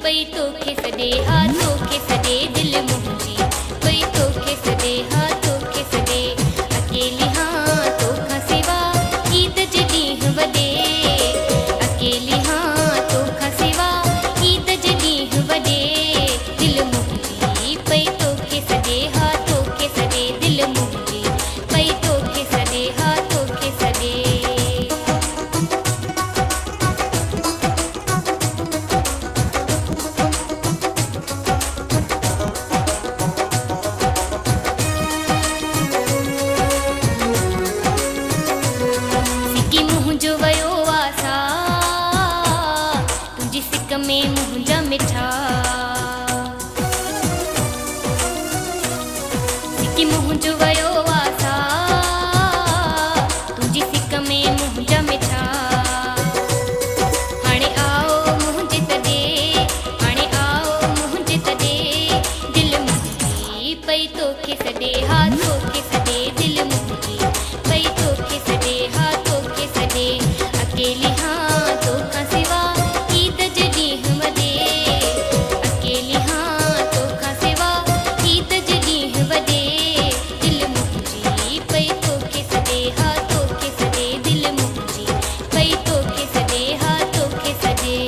पई तोखे सॾे हा तोखे सॾे दिलि मुंहिंजी पई तोखे सॾे हा तोखे सॾे अकेली हाँ तोखां सिवा ईद जे ॾींहुं वॾे अकेली हाँ तोखां सिवा ईद जे ॾींहुं वॾे दिलि मुंहिंजी पई तोखे सॾे हा तोखे सॾे दिलि मुंहिंजी पई तोखे सॾे हा तोखे सॾे मुंहिंजो वयो आसा तुंहिंजी सिक में मुंहिंजा मिठा सिकी मुंहिंजो वयो आसा तुंहिंजी सिक में मुंहिंजा मिठा हाणे आओ मुंहिंजे तॾे हाणे आओ मुंहिंजे तॾे दिलि मुंहिंजी पई तोखे सॾे हा तोखे सॾे दिलि मुंहिंजी पई तोखे सॾे हा तोखे सॾे अकेली हाँ तोखां सिवा ईद जे ॾींहुं वॾे अकेली हाँ तोखां सिवा ईद जे ॾींहुं वॾे दिलि मुंहिंजी पई तोखे सॾे हा तोखे सॾे दिलि मुंहिंजी पई तोखे सॾे हा तोखे सॾे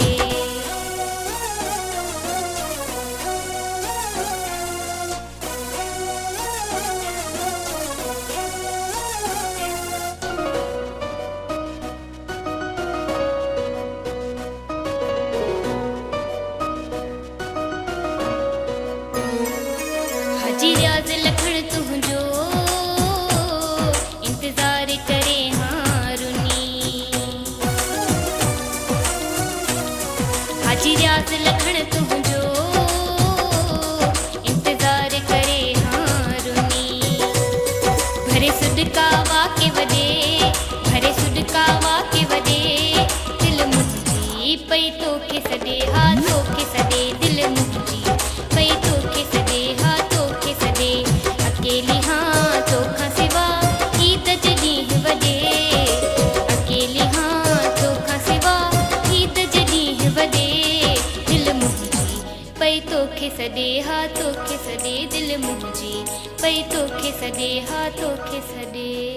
हाजी रियाज़ लखण तुंहिंजो इंतज़ार करे हारुनी हाजी रियाज़ लखण तुंहिंजो इंतज़ार करे हारुनी भरे सुडका वाके वॾे भरे सुडका वाके वॾे दिलि मुंहिंजी पई तोखे सॾे हा तोखे सॾे दिलि मुंहिंजी पई तोखे सॾे हा तोखे सॾे अकेली हाँ तोखां सिवा ईद जे ॾींहुं वॾे अकेली हाँ तोखां सिवा ईद जे ॾींहुं वॾे दिलि मुंहिंजी पई तोखे सॾे हा तोखे सॾे दिलि मुंहिंजी पई तोखे सॾे हा तोखे सॾे